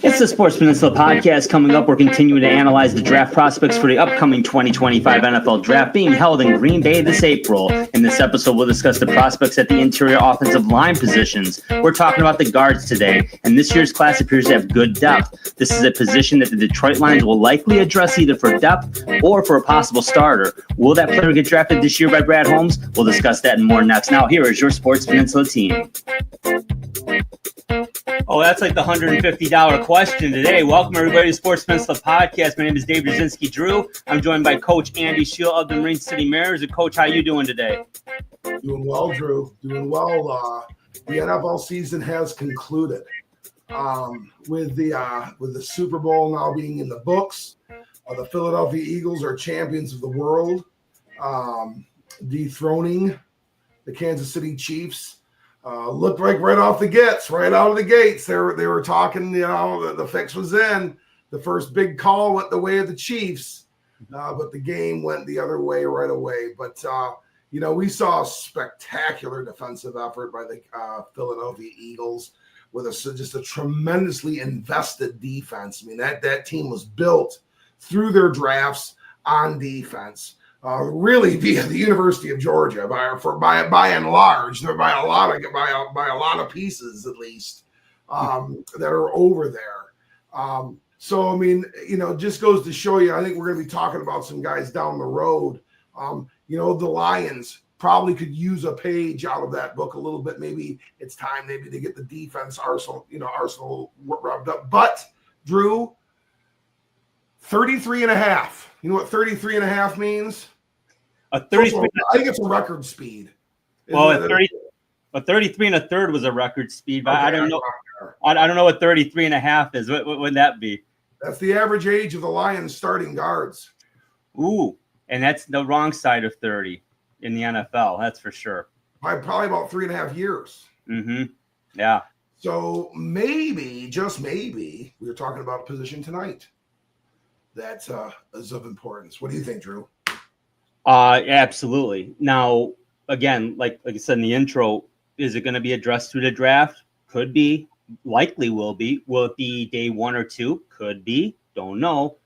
It's the Sports Peninsula podcast. Coming up, we're continuing to analyze the draft prospects for the upcoming 2025 NFL Draft being held in Green Bay this April. In this episode, we'll discuss the prospects at the interior offensive line positions. We're talking about the guards today, and this year's class appears to have good depth. This is a position that the Detroit Lions will likely address either for depth or for a possible starter. Will that player get drafted this year by Brad Holmes? We'll discuss that and more next. Now, here is your Sports Peninsula team. Oh, that's like the $150 question today. Welcome, everybody, to Sports Peninsula Podcast. My name is Dave Brzezinski Drew. I'm joined by Coach Andy Shield of the Marine City Mariners. And Coach, how you doing today? Doing well, Drew. Doing well. The NFL season has concluded with the Super Bowl now being in the books. The Philadelphia Eagles are champions of the world, dethroning the Kansas City Chiefs. Looked like right out of the gates. They were talking, the fix was in. The first big call went the way of the Chiefs, but the game went the other way right away. But, we saw a spectacular defensive effort by the Philadelphia Eagles with just a tremendously invested defense. I mean, that team was built through their drafts on defense. Really via the University of Georgia by and large, by a lot of pieces at least that are over there. So I mean, just goes to show you. I think we're going to be talking about some guys down the road. The Lions probably could use a page out of that book a little bit. Maybe it's time to get the defense arsenal rubbed up. But Drew, 33 and a half. You know what 33 and a half means? A 33. I think it's a record speed. Well, a 33 and a third was a record speed, but okay, I don't know. I don't know what 33 and a half is. What would that be? That's the average age of the Lions starting guards. Ooh, and that's the wrong side of 30 in the NFL. That's for sure. By probably about 3.5 years. Mm-hmm. Yeah. So maybe, just maybe, we were talking about a position tonight that is of importance. What do you think, Drew? Absolutely. Now, again, like I said in the intro, is it going to be addressed through the draft? Could be. Likely will be. Will it be day 1 or 2? Could be. Don't know.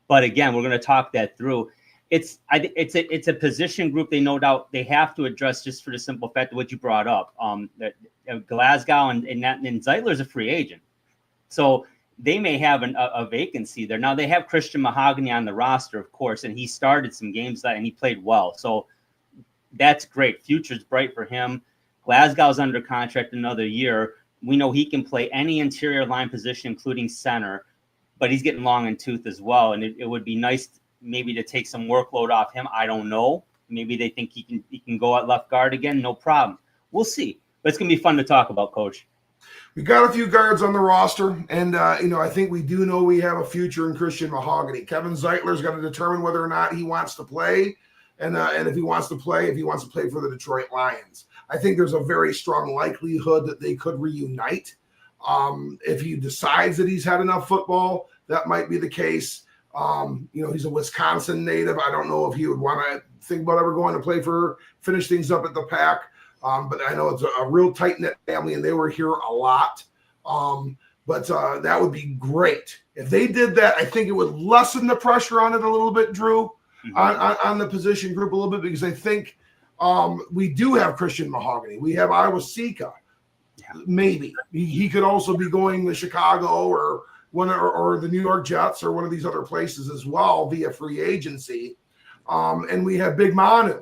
But again, we're going to talk that through. It's a position group they no doubt they have to address just for the simple fact of what you brought up. That Glasgow and Zeitler's a free agent. So they may have a vacancy there. Now, they have Christian Mahogany on the roster, of course, and he started some games and he played well. So that's great. Future's bright for him. Glasgow's under contract another year. We know he can play any interior line position, including center, but he's getting long in tooth as well. And it would be nice maybe to take some workload off him. I don't know. Maybe they think he can go at left guard again. No problem. We'll see. But it's going to be fun to talk about, Coach. We got a few guards on the roster, and I think we do know we have a future in Christian Mahogany. Kevin Zeitler's got to determine whether or not he wants to play, and if he wants to play for the Detroit Lions. I think there's a very strong likelihood that they could reunite. If he decides that he's had enough football, that might be the case. He's a Wisconsin native. I don't know if he would want to think about ever going to finish things up at the Pack. But I know it's a real tight-knit family, and they were here a lot. But that would be great. If they did that, I think it would lessen the pressure on it a little bit, Drew, on the position group a little bit, because I think we do have Christian Mahogany. We have Iowa Sika. Yeah. Maybe. He could also be going to Chicago or the New York Jets or one of these other places as well via free agency. And we have Big Manu.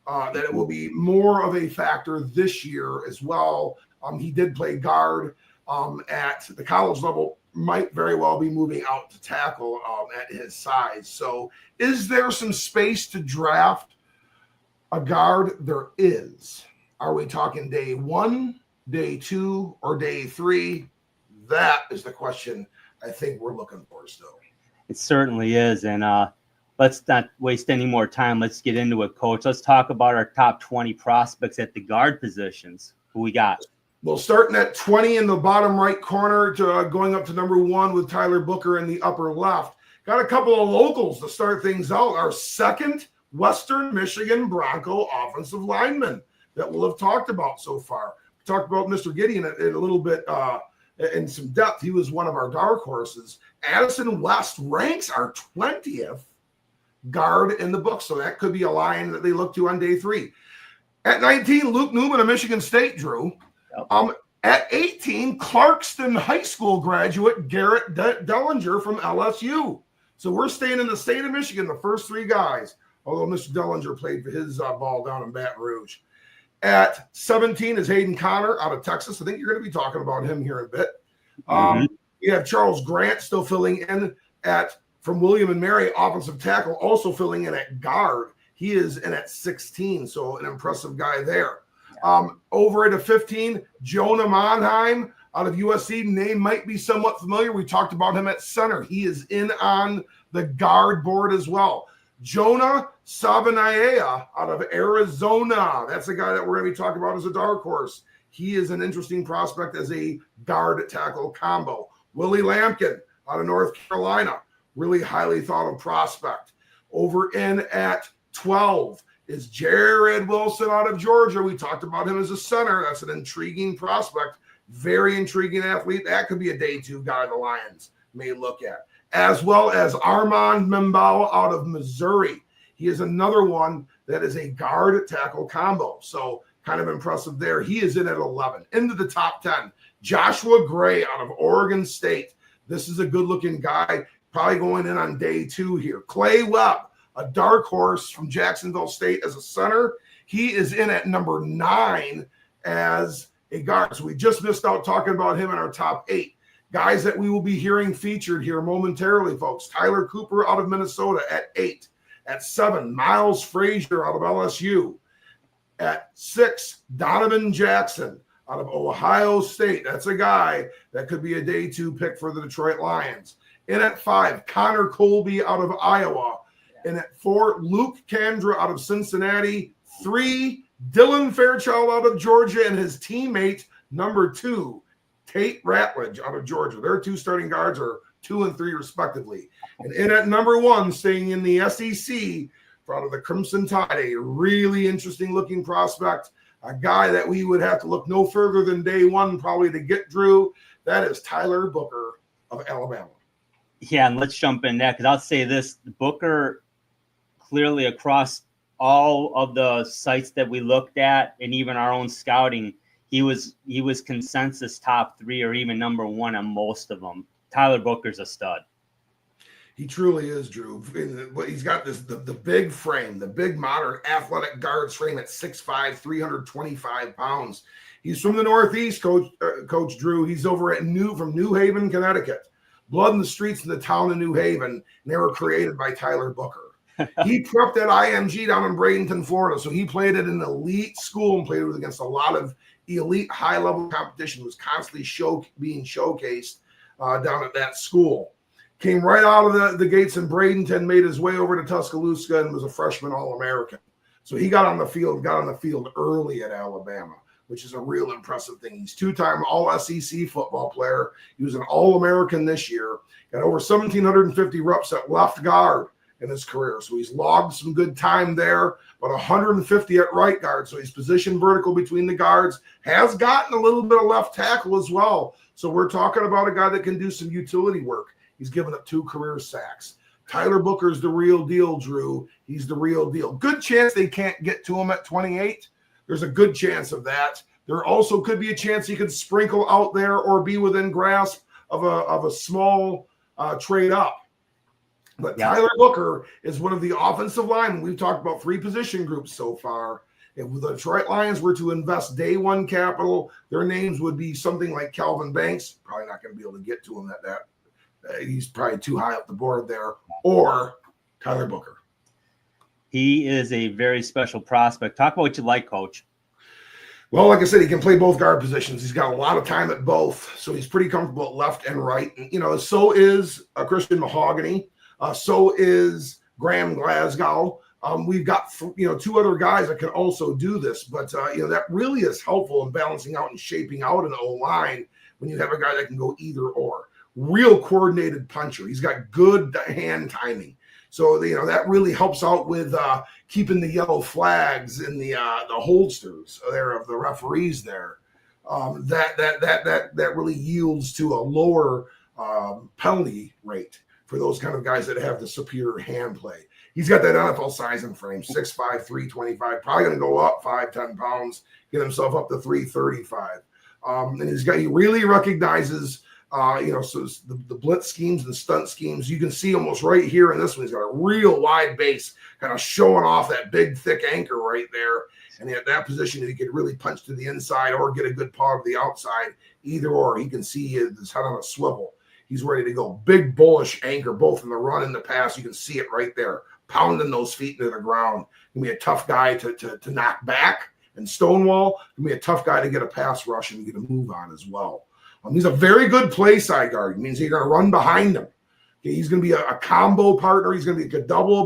That it will be more of a factor this year as well. He did play guard at the college level, might very well be moving out to tackle at his size. So is there some space to draft a guard? There is. Are we talking day 1, day 2, or day 3? That is the question I think we're looking for still. It certainly is. And let's not waste any more time. Let's get into it, Coach. Let's talk about our top 20 prospects at the guard positions. Who we got? Well, starting at 20 in the bottom right corner to going up to number 1 with Tyler Booker in the upper left. Got a couple of locals to start things out. Our second Western Michigan Bronco offensive lineman that we'll have talked about so far. We talked about Mr. Gideon a little bit and some depth. He was one of our dark horses. Addison West ranks our 20th guard in the book, so that could be a line that they look to on day 3. At 19, Luke Newman of Michigan State, Drew. Yep. At 18, Clarkston High School graduate Garrett Dellinger from LSU. So we're staying in the state of Michigan, the first 3 guys, although Mr. Dellinger played for his ball down in Baton Rouge. At 17 is Hayden Connor out of Texas. I think you're going to be talking about him here in a bit. You have Charles Grant still filling in from William and Mary, offensive tackle, also filling in at guard. He is in at 16, so an impressive guy there. Over at a 15, Jonah Monheim out of USC. Name might be somewhat familiar. We talked about him at center. He is in on the guard board as well. Jonah Sabanaya out of Arizona. That's a guy that we're going to be talking about as a dark horse. He is an interesting prospect as a guard tackle combo. Willie Lampkin out of North Carolina. Really highly thought of prospect. Over in at 12 is Jared Wilson out of Georgia. We talked about him as a center. That's an intriguing prospect. Very intriguing athlete. That could be a day 2 guy the Lions may look at. As well as Armand Membao out of Missouri. He is another one that is a guard tackle combo. So kind of impressive there. He is in at 11. Into the top 10, Joshua Gray out of Oregon State. This is a good-looking guy, probably going in on day 2 here. Clay Webb, a dark horse from Jacksonville State as a center. He is in at number 9 as a guard. So we just missed out talking about him in our top 8. Guys that we will be hearing featured here momentarily, folks. Tyler Cooper out of Minnesota at 8. At 7, Miles Frazier out of LSU. At 6, Donovan Jackson out of Ohio State. That's a guy that could be a day 2 pick for the Detroit Lions. In at 5, Connor Colby out of Iowa. And at 4, Luke Kandra out of Cincinnati. 3, Dylan Fairchild out of Georgia, and his teammate, number 2, Tate Ratledge out of Georgia. Their 2 starting guards are 2 and 3 respectively. And in at number 1, staying in the SEC, out of the Crimson Tide, a really interesting looking prospect, a guy that we would have to look no further than day 1 probably to get, Drew. That is Tyler Booker of Alabama. Yeah, and let's jump in there because I'll say this. Booker, clearly across all of the sites that we looked at and even our own scouting, he was consensus top 3 or even number 1 on most of them. Tyler Booker's a stud. He truly is, Drew. He's got the big frame, the big modern athletic guards frame at 6'5", 325 pounds. He's from the Northeast, Coach Drew. He's over at from New Haven, Connecticut. Blood in the Streets in the town of New Haven, and they were created by Tyler Booker. He prepped at IMG down in Bradenton, Florida. So he played at an elite school and played against a lot of elite high-level competition. Was constantly being showcased down at that school. Came right out of the gates in Bradenton, made his way over to Tuscaloosa, and was a freshman All-American. So he got on the field early at Alabama, which is a real impressive thing. He's 2-time All-SEC football player. He was an All-American this year. Got over 1,750 reps at left guard in his career. So he's logged some good time there, but 150 at right guard. So he's positioned vertical between the guards, has gotten a little bit of left tackle as well. So we're talking about a guy that can do some utility work. He's given up 2 career sacks. Tyler Booker's the real deal, Drew. He's the real deal. Good chance they can't get to him at 28. There's a good chance of that. There also could be a chance he could sprinkle out there or be within grasp of a small trade up. But yeah. Tyler Booker is one of the offensive linemen. We've talked about 3 position groups so far. If the Detroit Lions were to invest day 1 capital, their names would be something like Calvin Banks. Probably not going to be able to get to him at that. He's probably too high up the board there. Or Tyler Booker. He is a very special prospect. Talk about what you like, Coach. Well, like I said, he can play both guard positions. He's got a lot of time at both, so he's pretty comfortable at left and right. And, so is Christian Mahogany. So is Graham Glasgow. We've got 2 other guys that can also do this, but that really is helpful in balancing out and shaping out an O-line when you have a guy that can go either or. Real coordinated puncher. He's got good hand timing. So, that really helps out with keeping the yellow flags in the holsters there of the referees there. that really yields to a lower penalty rate for those kind of guys that have the superior hand play. He's got that NFL size and frame, 6'5", 325, probably going to go up 5-10 pounds, get himself up to 335. And he really recognizes, so the blitz schemes and stunt schemes. You can see almost right here in this one, he's got a real wide base, kind of showing off that big, thick anchor right there. And at that position, he could really punch to the inside or get a good paw to the outside. Either or, he can see his head on a swivel. He's ready to go. Big, bullish anchor, both in the run and the pass. You can see it right there, pounding those feet into the ground. Can be a tough guy to knock back and stonewall. Can be a tough guy to get a pass rush and get a move on as well. He's a very good play side guard. It means you're going to run behind him. Okay, he's going to be a combo partner. He's going to be a double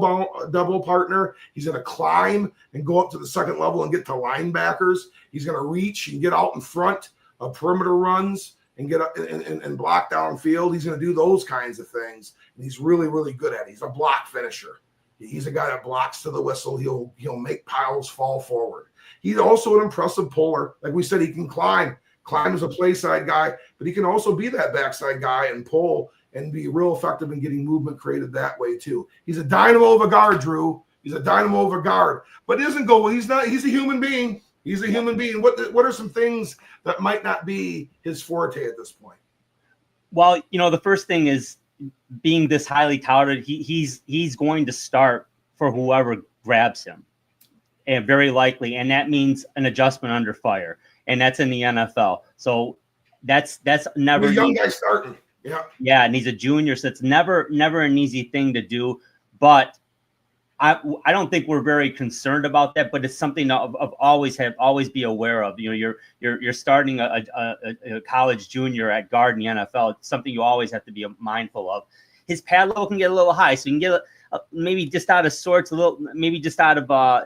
partner. He's going to climb and go up to the second level and get to linebackers. He's going to reach and get out in front of perimeter runs and get up and block downfield. He's going to do those kinds of things, and he's really, really good at it. He's a block finisher. He's a guy that blocks to the whistle. He'll make piles fall forward. He's also an impressive puller. Like we said, he can climb. Climb as a play side guy, but he can also be that backside guy and pull and be real effective in getting movement created that way too. He's a dynamo of a guard, Drew. He's a dynamo of a guard, but it isn't goal. He's not. He's a human being. He's a human being. What are some things that might not be his forte at this point? Well, the first thing is being this highly touted. He's going to start for whoever grabs him, and very likely, and that means an adjustment under fire. And that's in the NFL. So that's never a young guy starting. Yeah, and he's a junior, so it's never an easy thing to do. But I don't think we're very concerned about that. But it's something of always be aware of. You're starting a college junior at guard in the NFL. It's something you always have to be mindful of. His pad level can get a little high, so you can get maybe just out of sorts, maybe just out of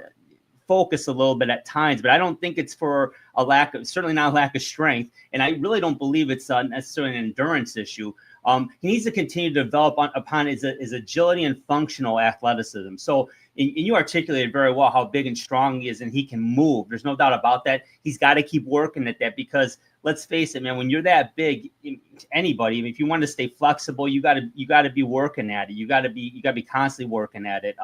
focus a little bit at times, but I don't think it's for certainly not a lack of strength. And I really don't believe it's necessarily an endurance issue. He needs to continue to develop upon his agility and functional athleticism. So, and you articulated very well how big and strong he is, and he can move. There's no doubt about that. He's got to keep working at that, because let's face it, man, when you're that big, anybody, if you want to stay flexible, you got to be working at it. You got to be constantly working at it.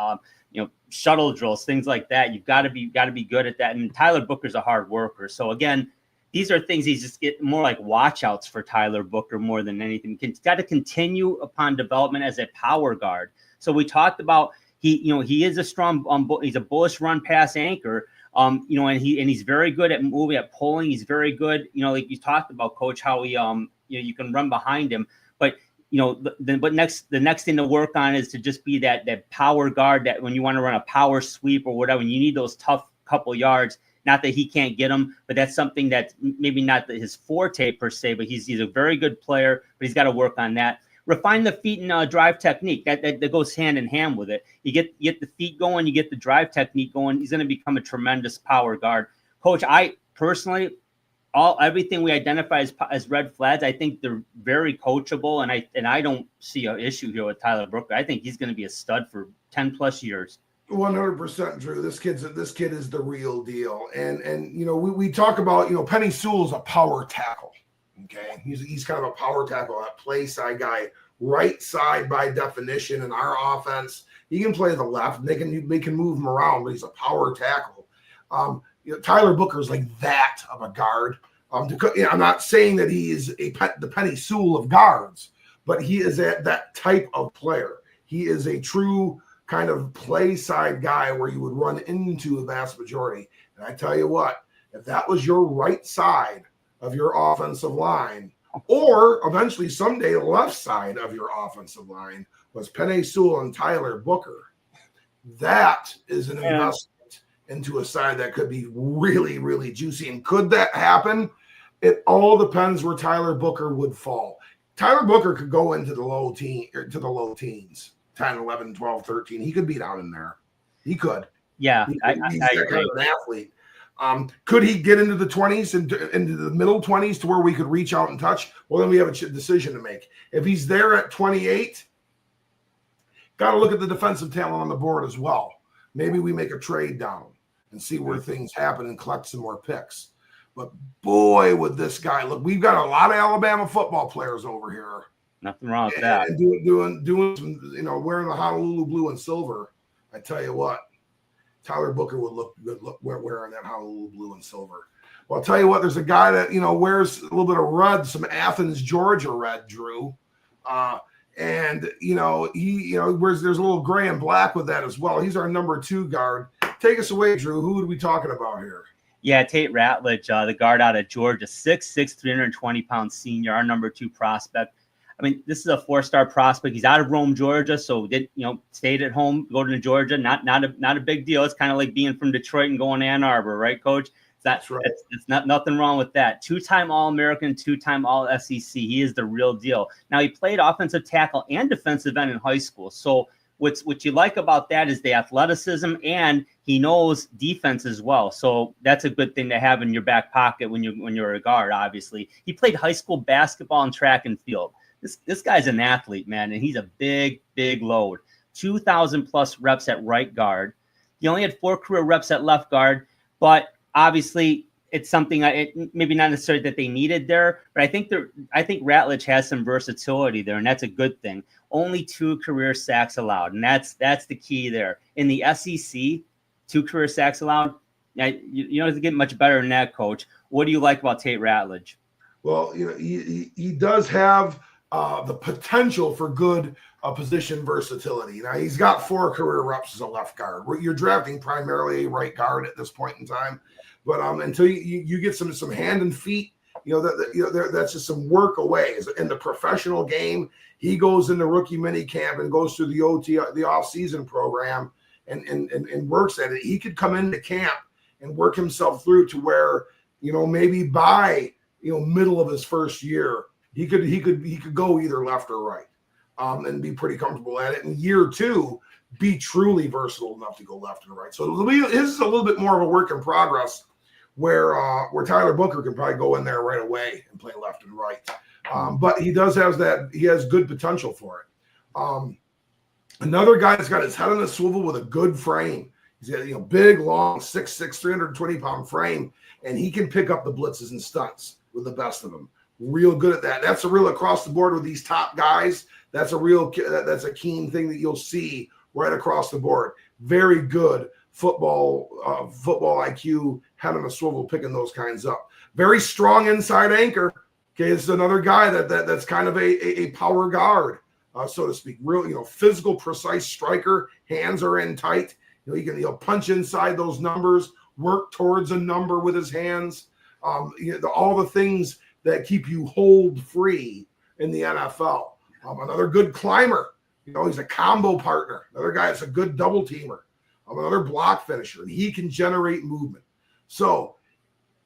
Shuttle drills, things like that. You've got to be good at that. And Tyler Booker's a hard worker. So again, these are things he's just get more like watch outs for Tyler Booker more than anything. He's got to continue upon development as a power guard. So we talked about he is a strong, he's a bullish run pass anchor. And he's very good at moving, at pulling. He's very good. Like you talked about, Coach, how he you can run behind him, but the next thing to work on is to just be that power guard, that when you want to run a power sweep or whatever, you need those tough couple yards. Not that he can't get them, but that's something that's maybe not his forte per se, but he's a very good player, but he's got to work on that. Refine the feet and drive technique. That goes hand in hand with it. You get the feet going, you get the drive technique going. He's going to become a tremendous power guard. Coach, I personally, everything we identify as red flags, I think they're very coachable, and I don't see an issue here with Tyler Booker. I think he's going to be a stud for 10 plus years. 100%, Drew. This kid is the real deal, and we talk about Penny Sewell's a power tackle. Okay, he's kind of a power tackle, a play side guy, right side by definition in our offense. He can play the left. They can move him around, but he's a power tackle. Tyler Booker's like that of a guard. I'm not saying that he is the Penny Sewell of guards, but he is that type of player. He is a true kind of play side guy where you would run into a vast majority. And I tell you what, if that was your right side of your offensive line, or eventually someday the left side of your offensive line was Penny Sewell and Tyler Booker, that is an investment into a side that could be really, really juicy. And could that happen? It all depends where Tyler Booker would fall. Tyler Booker could go into the low teens, 10, 11, 12, 13. He could be down in there. He could. Yeah, he's I that kind of an athlete. Could he get into the 20s and into the middle 20s to where we could reach out and touch? Well, then we have a decision to make. If he's there at 28, got to look at the defensive talent on the board as well. Maybe we make a trade down and see where things happen and collect some more picks. But boy, would this guy look. We've got a lot of Alabama football players over here. Nothing wrong with that. And doing some, wearing the Honolulu blue and silver. I tell you what, Tyler Booker would look good wearing that Honolulu blue and silver. Well, I'll tell you what, there's a guy that, wears a little bit of red, some Athens, Georgia red, Drew. And he wears, there's a little gray and black with that as well. He's our number 2 guard. Take us away, Drew. Who are we talking about here? Yeah, Tate Ratledge, the guard out of Georgia, 6'6", 320-pound senior, our number 2 prospect. I mean, this is a 4-star prospect. He's out of Rome, Georgia, so stayed at home, go to Georgia. Not a big deal. It's kind of like being from Detroit and going to Ann Arbor, right, Coach? That's right. It's not nothing wrong with that. 2-time All-American, 2-time All-SEC. He is the real deal. Now, he played offensive tackle and defensive end in high school. So what you like about that is the athleticism, and he knows defense as well. So that's a good thing to have in your back pocket when you're a guard. Obviously, he played high school basketball and track and field. This guy's an athlete, man, and he's a big load. 2,000 plus reps at right guard. He only had 4 career reps at left guard, but obviously, it's something maybe not necessarily that they needed there, but I think Ratledge has some versatility there, and that's a good thing. Only 2 career sacks allowed, and that's the key there. In the SEC, 2 career sacks allowed. Now, you don't have to get much better than that, Coach. What do you like about Tate Ratledge? Well, he does have the potential for good position versatility. Now, he's got 4 career reps as a left guard. You're drafting primarily a right guard at this point in time. But until you get some hand and feet, that's just some work away. In the professional game, he goes into rookie mini camp and goes through the off-season program and works at it. He could come into camp and work himself through to where, maybe by middle of his first year, he could go either left or right, and be pretty comfortable at it. In year 2, be truly versatile enough to go left and right. So this is a little bit more of a work in progress, where Tyler Booker can probably go in there right away and play left and right. But he does have that. He has good potential for it. Another guy that's got his head on a swivel with a good frame. He's got big, long, 6'6", 320-pound frame, and he can pick up the blitzes and stunts with the best of them. Real good at that. That's a real across the board with these top guys. That's a keen thing that you'll see right across the board. Very good football IQ, head on a swivel, picking those kinds up. Very strong inside anchor. Okay, this is another guy that's kind of a power guard, so to speak. Real, physical, precise striker. Hands are in tight. He can punch inside those numbers, work towards a number with his hands. All the things that keep you hold free in the NFL. Another good climber. He's a combo partner. Another guy that's a good double teamer. Another block finisher, and he can generate movement. So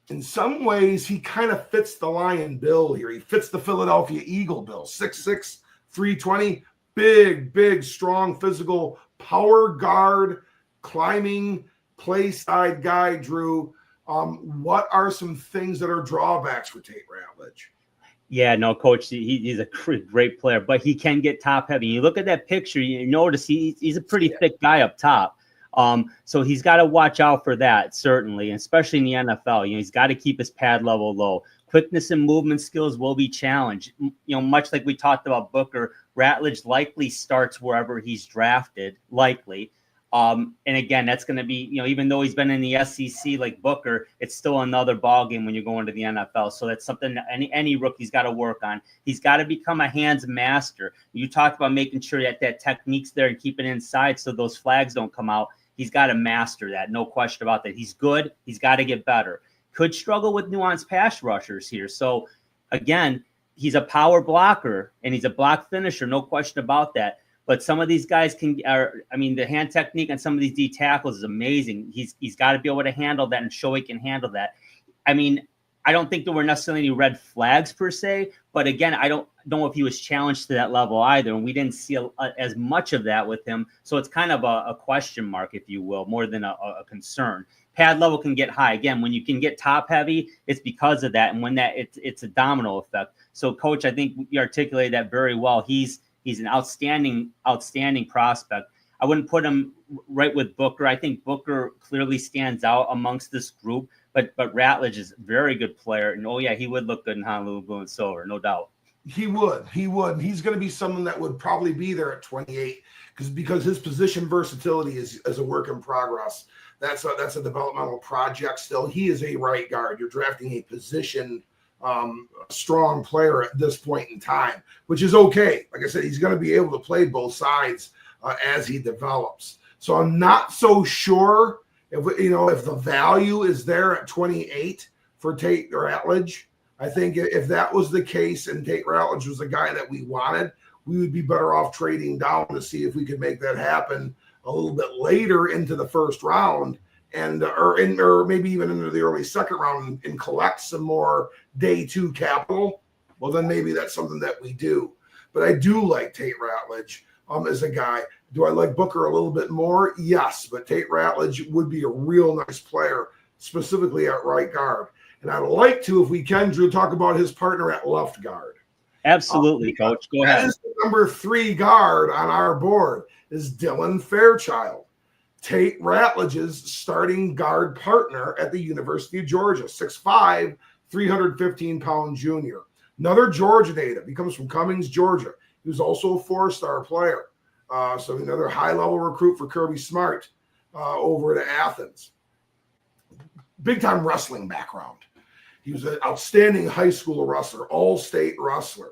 in some ways, he kind of fits the Lion bill here. He fits the Philadelphia Eagle bill. 6'6", 320, big, strong, physical, power guard, climbing, play side guy, Drew. What are some things that are drawbacks for Tate Ratledge? Yeah, no, Coach, he's a great player, but he can get top heavy. You look at that picture, you notice he's a pretty thick guy up top. So he's got to watch out for that, certainly, especially in the NFL. He's got to keep his pad level low. Quickness and movement skills will be challenged. Much like we talked about Booker, Ratledge likely starts wherever he's drafted, likely. And again, that's going to be, even though he's been in the SEC like Booker, it's still another ballgame when you go into the NFL. So that's something that any rookie's got to work on. He's got to become a hands master. You talked about making sure that technique's there and keep it inside so those flags don't come out. He's got to master that. No question about that. He's good. He's got to get better. Could struggle with nuanced pass rushers here. So again, he's a power blocker and he's a block finisher. No question about that. But some of these guys the hand technique on some of these D tackles is amazing. He's got to be able to handle that and show he can handle that. I don't think there were necessarily any red flags per se, but again, I don't know if he was challenged to that level either, and we didn't see as much of that with him. So it's kind of a question mark, if you will, more than a concern. Pad level can get high. Again, when you can get top heavy, it's because of that, and when it's a domino effect. So, Coach, I think you articulated that very well. He's an outstanding prospect. I wouldn't put him right with Booker. I think Booker clearly stands out amongst this group, But Ratledge is a very good player, and oh yeah, he would look good in Honolulu blue and silver, no doubt. He would. And he's going to be someone that would probably be there at 28 because his position versatility is a work in progress. That's a developmental project still. He is a right guard. You're drafting a position strong player at this point in time, which is okay. Like I said, he's going to be able to play both sides as he develops. So I'm not so sure if the value is there at 28 for Tate Ratledge. I think if that was the case and Tate Ratledge was the guy that we wanted, we would be better off trading down to see if we could make that happen a little bit later into the first round and or maybe even into the early second round and collect some more day 2 capital. Well, then maybe that's something that we do. But I do like Tate Ratledge as a guy. Do I like Booker a little bit more? Yes, but Tate Ratledge would be a real nice player, specifically at right guard. And I'd like to, if we can, Drew, talk about his partner at left guard. Absolutely, Coach. Go ahead. That is the number 3 guard on our board is Dylan Fairchild, Tate Ratledge's starting guard partner at the University of Georgia, 6'5", 315-pound junior. Another Georgia native. He comes from Cummings, Georgia. He was also a 4-star player. So another high-level recruit for Kirby Smart over at Athens. Big-time wrestling background. He was an outstanding high school wrestler, all-state wrestler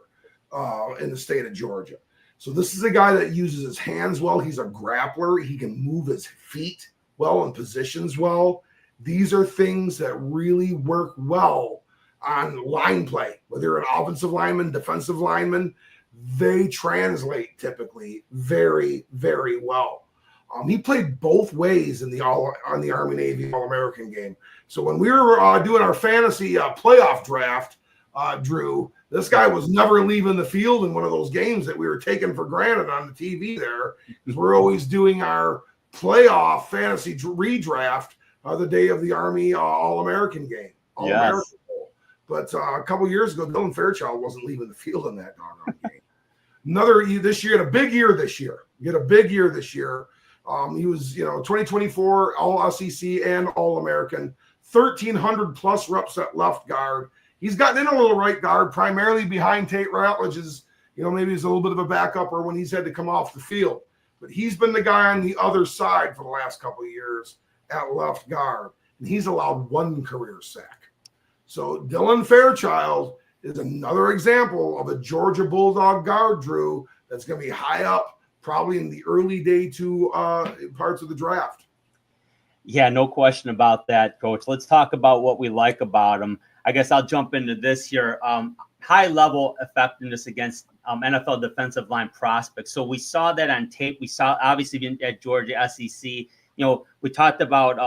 in the state of Georgia. So this is a guy that uses his hands well. He's a grappler. He can move his feet well and positions well. These are things that really work well on line play. Whether you're an offensive lineman, defensive lineman, they translate typically very, very well. He played both ways on the Army Navy All-American game. So when we were doing our fantasy playoff draft, Drew, this guy was never leaving the field in one of those games that we were taking for granted on the TV there, because we're always doing our playoff fantasy redraft the day of the Army All-American game. All-American Bowl. But a couple years ago, Dylan Fairchild wasn't leaving the field in that doggone game. This year, had a big year this year. He had a big year this year. He was, 2024 All-SEC and All-American, 1,300 plus reps at left guard. He's gotten in a little right guard, primarily behind Tate Ratledge's, maybe he's a little bit of a backup or when he's had to come off the field. But he's been the guy on the other side for the last couple of years at left guard, and he's allowed 1 career sack. So Dylan Fairchild is another example of a Georgia Bulldog guard, Drew, that's going to be high up, probably in the early day 2 parts of the draft. Yeah, no question about that, Coach. Let's talk about what we like about him. I guess I'll jump into this here. High-level effectiveness against NFL defensive line prospects. So we saw that on tape. We saw, obviously, at Georgia SEC. We talked about,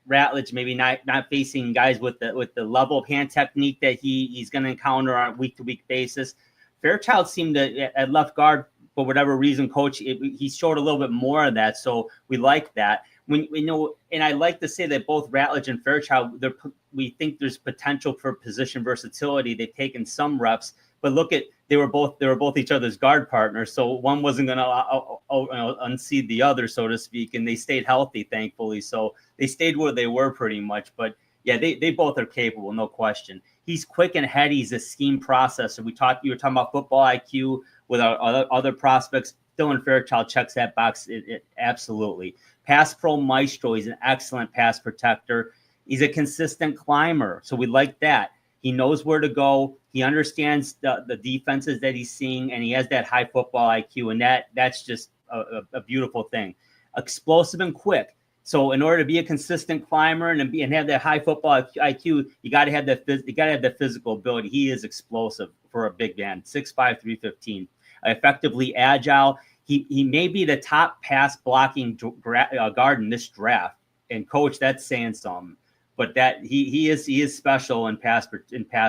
Ratledge maybe not facing guys with the level of hand technique that he's going to encounter on a week-to-week basis. Fairchild seemed to, at left guard, for whatever reason, Coach, he showed a little bit more of that. So we like that. And I like to say that both Ratledge and Fairchild, we think there's potential for position versatility. They've taken some reps, but look at they were both each other's guard partners. So one wasn't going to unseat the other, so to speak, and they stayed healthy, thankfully. So they stayed where they were pretty much. But yeah, they both are capable, no question. He's quick and heady. He's a scheme processor. You were talking about football IQ with our other prospects. Dylan Fairchild checks that box. It absolutely. Pass pro maestro. He's an excellent pass protector. He's a consistent climber, so we like that. He knows where to go. He understands the defenses that he's seeing, and he has that high football IQ, and that's just a beautiful thing. Explosive and quick. So in order to be a consistent climber and have that high football IQ, you got to have that physical ability. He is explosive for a big man, 6'5", 315. Effectively agile. He may be the top pass blocking guard in this draft. And Coach, that's saying something. But that he is special in pass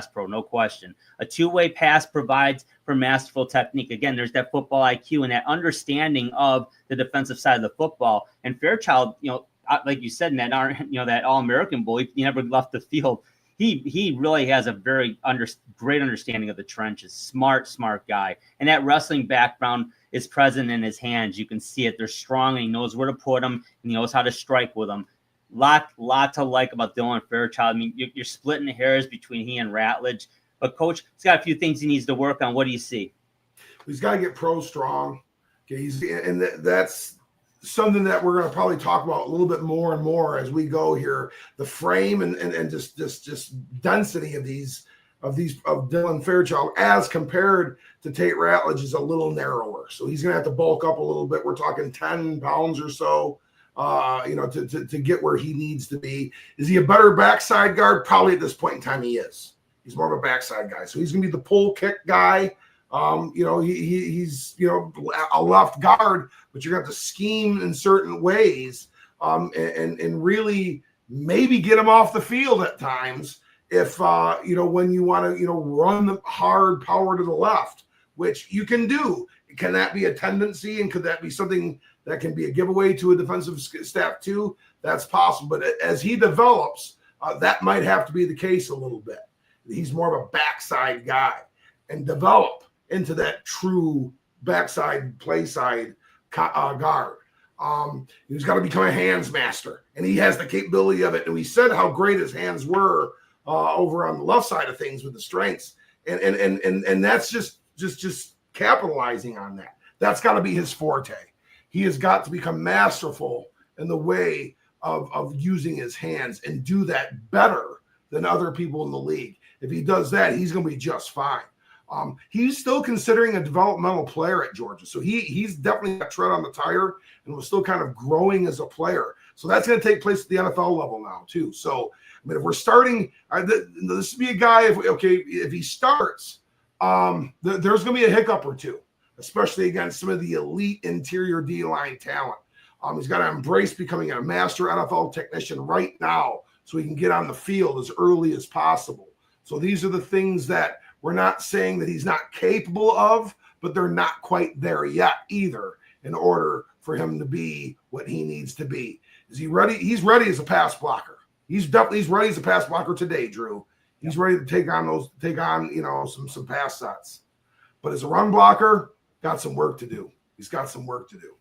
pro, no question. A two-way pass provides for masterful technique. Again, there's that football IQ and that understanding of the defensive side of the football. And Fairchild, like you said, in that All-American Bowl, he never left the field. He really has a very great understanding of the trenches. Smart guy. And that wrestling background is present in his hands. You can see it. They're strong, and he knows where to put them, and he knows how to strike with them. lot to like about Dylan Fairchild. I mean, you're splitting the hairs between he and Ratledge, but coach, he's got a few things he needs to work on. What do you see? He's got to get pro strong. Okay, that's something that we're going to probably talk about a little bit more and more as we go here. The frame and just density of Dylan Fairchild as compared to Tate Ratledge is a little narrower. So he's going to have to bulk up a little bit. We're talking 10 pounds or so, to get where he needs to be. Is he a better backside guard? Probably at this point in time he is. He's more of a backside guy. So he's going to be the pull kick guy. He's a left guard, but you're going to have to scheme in certain ways and really maybe get him off the field at times if, when you want to, run hard power to the left, which you can do. Can that be a tendency, and could that be something that can be a giveaway to a defensive staff too? That's possible. But as he develops, that might have to be the case a little bit. He's more of a backside guy and develop into that true backside play side guard. He's got to become a hands master, and he has the capability of it. And we said how great his hands were over on the left side of things with the strengths, and that's just capitalizing on that. That's got to be his forte. He has got to become masterful in the way of using his hands and do that better than other people in the league. If he does that, he's going to be just fine. He's still considering a developmental player at Georgia. So he's definitely got tread on the tire and was still kind of growing as a player. So that's going to take place at the NFL level now too. So, I mean, if we're starting, this would be a guy, if he starts, there's going to be a hiccup or two, especially against some of the elite interior D-line talent. He's got to embrace becoming a master NFL technician right now so he can get on the field as early as possible. So these are the things that we're not saying that he's not capable of, but they're not quite there yet either in order for him to be what he needs to be. Is he ready? He's ready as a pass blocker. He's ready as a pass blocker today, Drew. He's ready to take on some pass sets. But as a run blocker, got some work to do. He's got some work to do.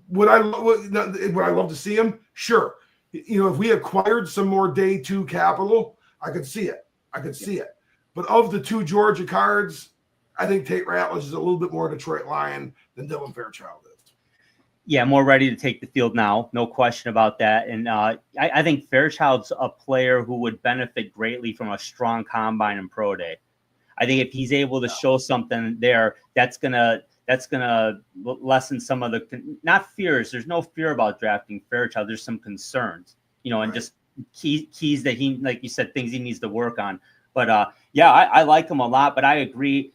Would I love to see him? Sure. If we acquired some more day two capital, I could see it. But of the two Georgia cards, I think Tate Ratledge is a little bit more Detroit Lion than Dylan Fairchild is. Yeah, more ready to take the field now. No question about that. And I think Fairchild's a player who would benefit greatly from a strong combine and pro day. I think if he's able to show something there, that's gonna lessen some of the not fears. There's no fear about drafting Fairchild. There's some concerns, and right. Just keys that he, like you said, things he needs to work on. But I like him a lot. But I agree.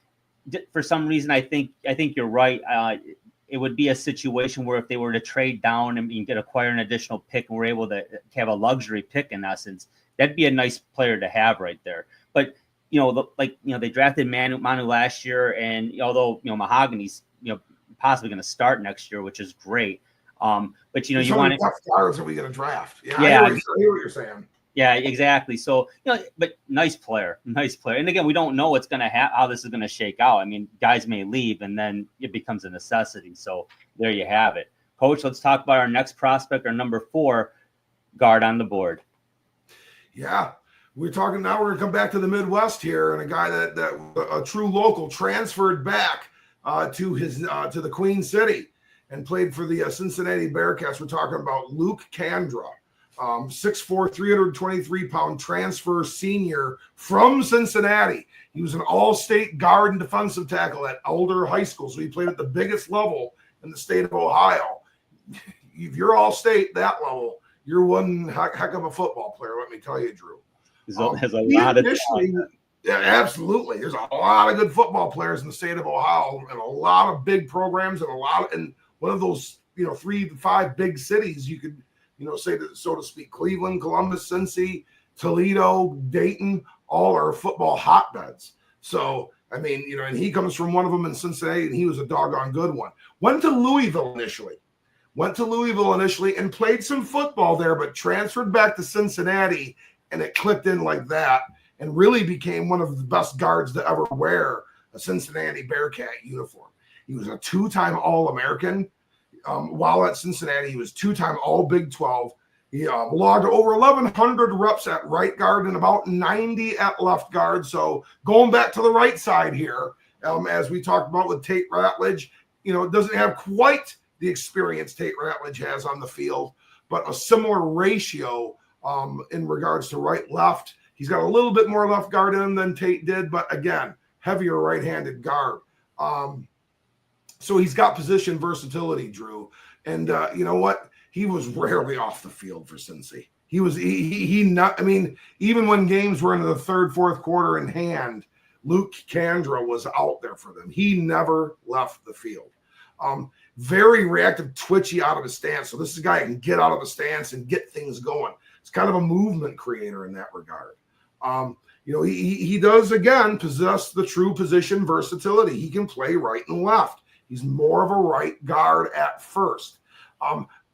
For some reason, I think you're right. It would be a situation where if they were to trade down and acquire an additional pick, and we're able to have a luxury pick in essence, that'd be a nice player to have right there. But they drafted Manu last year, and although Mahogany's possibly going to start next year, which is great. But you want what guards are we going to draft? Yeah, I hear what you're saying. Yeah, exactly. So, but nice player. And again, we don't know what's going to how this is going to shake out. I mean, guys may leave and then it becomes a necessity. So there you have it. Coach, let's talk about our next prospect, our number 4 guard on the board. Yeah, we're talking now. We're going to come back to the Midwest here, and a guy that a true local transferred back to the Queen City and played for the Cincinnati Bearcats. We're talking about Luke Kandra. 6'4", 323-pound transfer senior from Cincinnati. He was an all-state guard and defensive tackle at Elder High School, so he played at the biggest level in the state of Ohio. If you're all-state that level, you're one heck of a football player, let me tell you, Drew. There's a lot of yeah, absolutely. There's a lot of good football players in the state of Ohio, and a lot of big programs, and one of those 3 to 5 big cities you could say that, so to speak. Cleveland, Columbus, Cincy, Toledo, Dayton, all are football hotbeds. So, I mean, and he comes from one of them in Cincinnati, and he was a doggone good one. Went to Louisville initially and played some football there, but transferred back to Cincinnati, and it clicked in like that and really became one of the best guards to ever wear a Cincinnati Bearcat uniform. He was a 2-time All-American. While at Cincinnati, he was 2-time All Big 12. He logged over 1,100 reps at right guard and about 90 at left guard. So going back to the right side here, as we talked about with Tate Ratledge, doesn't have quite the experience Tate Ratledge has on the field, but a similar ratio in regards to right-left. He's got a little bit more left guard in him than Tate did, but again, heavier right-handed guard. So he's got position versatility, Drew. And you know what? He was rarely off the field for Cincy. Even when games were into the third, fourth quarter in hand, Luke Kandra was out there for them. He never left the field. Very reactive, twitchy out of the stance. So this is a guy who can get out of the stance and get things going. It's kind of a movement creator in that regard. He does, again, possess the true position versatility. He can play right and left. He's more of a right guard at first.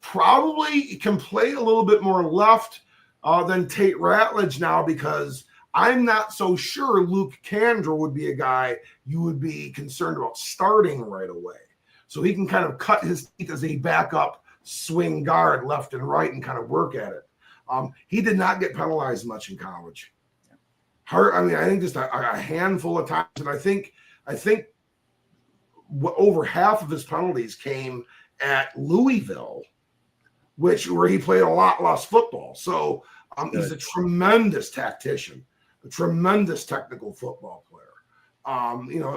Probably can play a little bit more left than Tate Ratledge now, because I'm not so sure Luke Kandra would be a guy you would be concerned about starting right away. So he can kind of cut his teeth as a backup swing guard left and right and kind of work at it. He did not get penalized much in college. I think just a handful of times. And I think over half of his penalties came at Louisville, where he played a lot less football. So he's a tremendous tactician, a tremendous technical football player.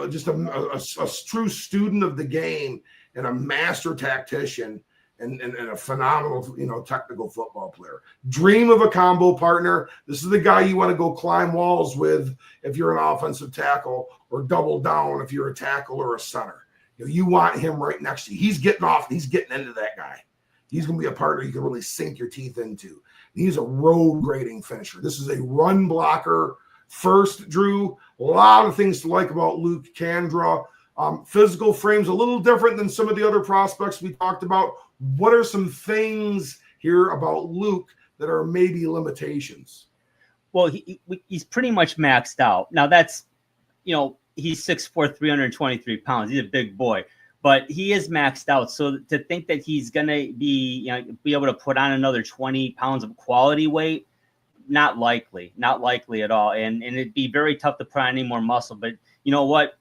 Just a true student of the game and a master tactician and a phenomenal, technical football player. Dream of a combo partner. This is the guy you want to go climb walls with if you're an offensive tackle, or double down if you're a tackle or a center. You want him right next to you. He's getting off. He's getting into that guy. He's going to be a partner you can really sink your teeth into. He's a road grading finisher. This is a run blocker first, Drew. A lot of things to like about Luke Kandra. Physical frame's a little different than some of the other prospects we talked about. What are some things here about Luke that are maybe limitations? Well, he's pretty much maxed out. Now that's, he's 6'4", 323 pounds. He's a big boy, but he is maxed out. So to think that he's going to be able to put on another 20 pounds of quality weight, not likely at all. And it'd be very tough to put on any more muscle. But you know what?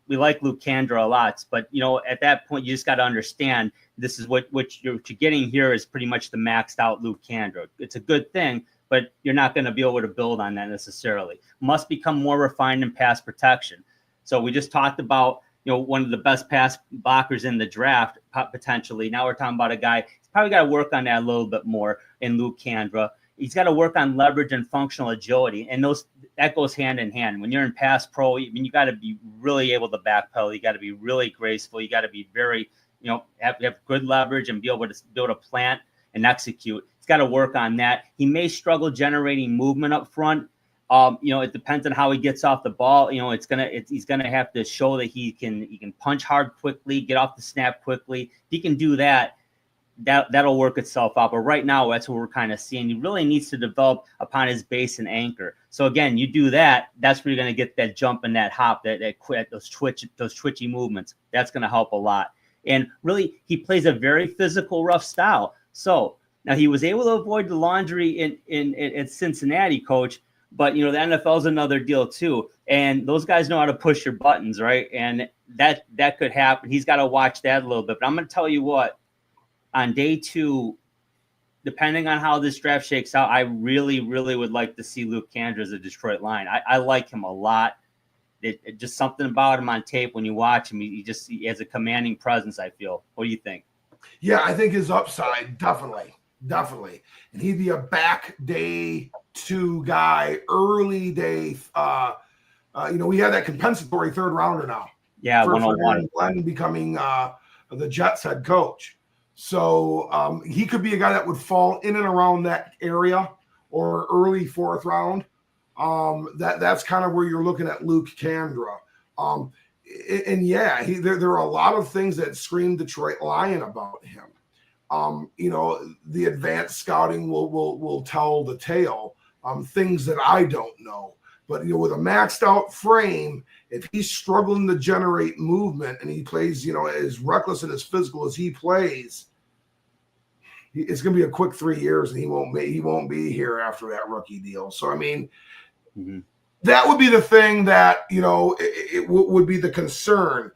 We like Luke Kandra a lot, but at that point, you just got to understand this is what you're getting here is pretty much the maxed out Luke Kandra. It's a good thing, but you're not going to be able to build on that necessarily. Must become more refined in pass protection. So we just talked about, one of the best pass blockers in the draft, potentially. Now we're talking about a guy, he's probably got to work on that a little bit more in Luke Kandra. He's got to work on leverage and functional agility. And that goes hand in hand. When you're in pass pro, you got to be really able to backpedal. You got to be really graceful. You got to be very, have good leverage and be able to plant and execute. He's got to work on that. He may struggle generating movement up front. It depends on how he gets off the ball. He's gonna have to show that he can punch hard quickly, get off the snap quickly. If he can do that, that'll work itself out. But right now, that's what we're kind of seeing. He really needs to develop upon his base and anchor. So again, you do that, that's where you're gonna get that jump and that hop, those twitchy movements. That's gonna help a lot. And really, he plays a very physical, rough style. So now he was able to avoid the laundry in Cincinnati, Coach. But, the NFL is another deal, too. And those guys know how to push your buttons, right? And that could happen. He's got to watch that a little bit. But I'm going to tell you what, on day 2, depending on how this draft shakes out, I really, really would like to see Luke Kandra as a Detroit Lion. I like him a lot. It just something about him on tape when you watch him. He has a commanding presence, I feel. What do you think? Yeah, I think his upside, definitely. And he'd be a back day 2 guy, early day. We had that compensatory third rounder now. Yeah, 101. Glenn becoming the Jets head coach. So he could be a guy that would fall in and around that area, or early 4th round. That's kind of where you're looking at Luke Kandra. There are a lot of things that scream Detroit Lion about him. The advanced scouting will tell the tale, things that I don't know. But, with a maxed out frame, if he's struggling to generate movement and he plays, as reckless and as physical as he plays, it's going to be a quick 3 years, and he won't be here after that rookie deal. So I mean, that would be the thing that it would be the concern.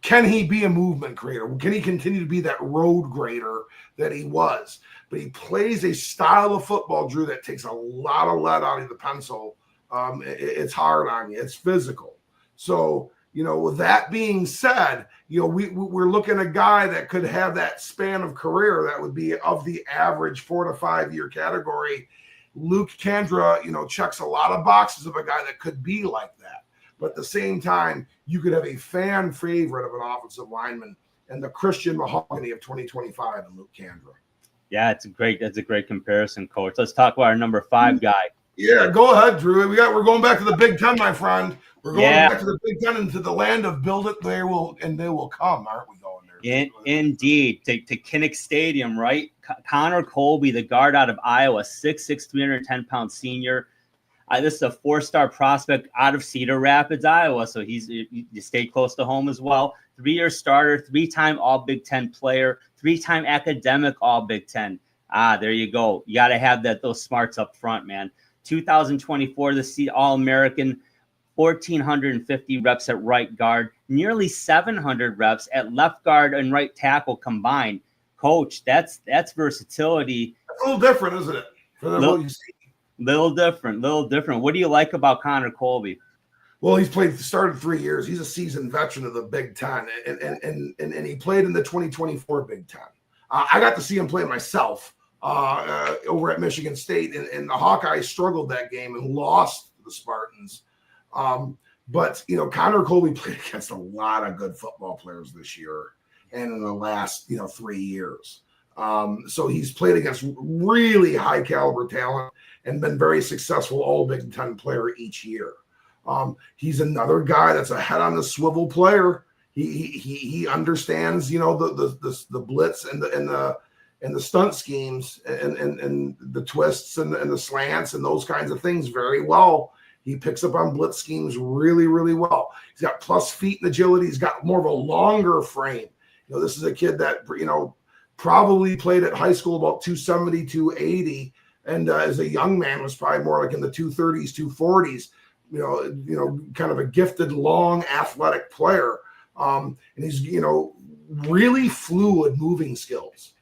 Can he be a movement creator? Can he continue to be that road grader that he was? But he plays a style of football, Drew, that takes a lot of lead out of the pencil. It's hard on you. It's physical. So, with that being said, we're looking at a guy that could have that span of career that would be of the average 4 to 5 year category. Luke Kandra, checks a lot of boxes of a guy that could be like that. But at the same time, you could have a fan favorite of an offensive lineman and the Christian Mahogany of 2025 and Luke Kandra. Yeah, that's a great comparison, Coach. Let's talk about our number 5 guy. Yeah, go ahead, Drew. We're going back to the Big Ten, my friend. We're going back to the Big Ten and to the land of build it, they will come, aren't we going there? Indeed, to Kinnick Stadium, right? Connor Colby, the guard out of Iowa, 6'6", 310-pound senior. This is a 4-star prospect out of Cedar Rapids, Iowa, so you stay close to home as well. 3-year starter, 3-time All Big Ten player, 3-time academic All Big Ten. There you go. You got to have those smarts up front, man. 2024, the All-American, 1,450 reps at right guard, nearly 700 reps at left guard and right tackle combined. Coach, that's versatility. That's a little different, isn't it? For the what you see. Little different. What do you like about Connor Colby? Well, started 3 years. He's a seasoned veteran of the Big Ten, and he played in the 2024 Big Ten. I got to see him play myself over at Michigan State, and the Hawkeyes struggled that game and lost to the Spartans. But Connor Colby played against a lot of good football players this year and in the last 3 years. So he's played against really high caliber talent and been very successful All Big Ten player each year. He's another guy that's a head on the swivel player. He understands the blitz and the stunt schemes and the twists and the slants and those kinds of things very well. He picks up on blitz schemes really, really well. He's got plus feet and agility. He's got more of a longer frame. This is a kid that probably played at high school about 270, 280, and as a young man was probably more like in the 230s, 240s. Kind of a gifted, long, athletic player, and he's really fluid moving skills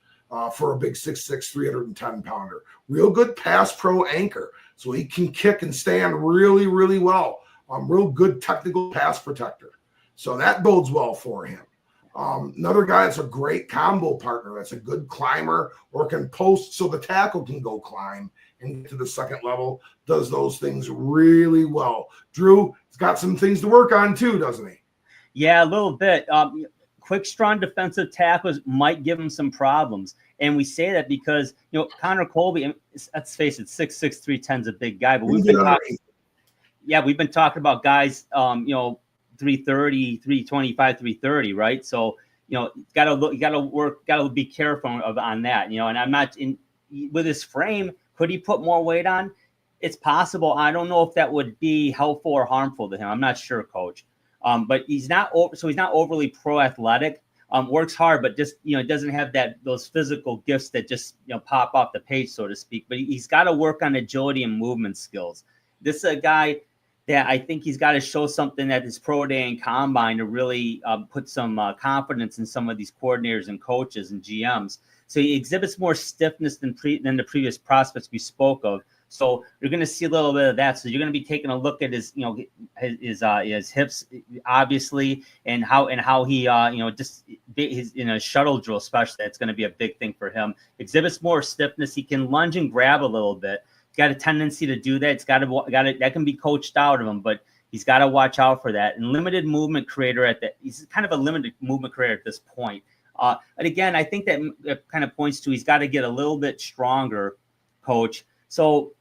for a big 6'6", 310-pounder. Real good pass pro anchor, so he can kick and stand really, really well. Real good technical pass protector, so that bodes well for him. Another guy that's a great combo partner. That's a good climber or can post so the tackle can go climb and get to the second level. Does those things really well. Drew, he's got some things to work on too, doesn't he? Yeah, a little bit. Quick, strong defensive tackles might give him some problems. And we say that because, Connor Colby, let's face it, 6'6", 310 is a big guy. But we've been talking about guys, 330, 325, 330, right? So, you gotta be careful on that, and I'm not with his frame. Could he put more weight on? It's possible. I don't know if that would be helpful or harmful to him. I'm not sure, Coach. But he's not overly pro athletic. Works hard, but just doesn't have those physical gifts that just pop off the page, so to speak. But he's got to work on agility and movement skills. This is a guy that I think he's got to show something at his pro day and combine to really put some confidence in some of these coordinators and coaches and GMs. So he exhibits more stiffness than the previous prospects we spoke of. So you're going to see a little bit of that. So you're going to be taking a look at his hips, obviously, and how he just his shuttle drill, especially. That's going to be a big thing for him. Exhibits more stiffness. He can lunge and grab a little bit. Got a tendency to do that. That can be coached out of him, but he's got to watch out for that. And limited movement creator he's kind of a limited movement creator at this point. And again, I think that kind of points to he's got to get a little bit stronger, Coach. So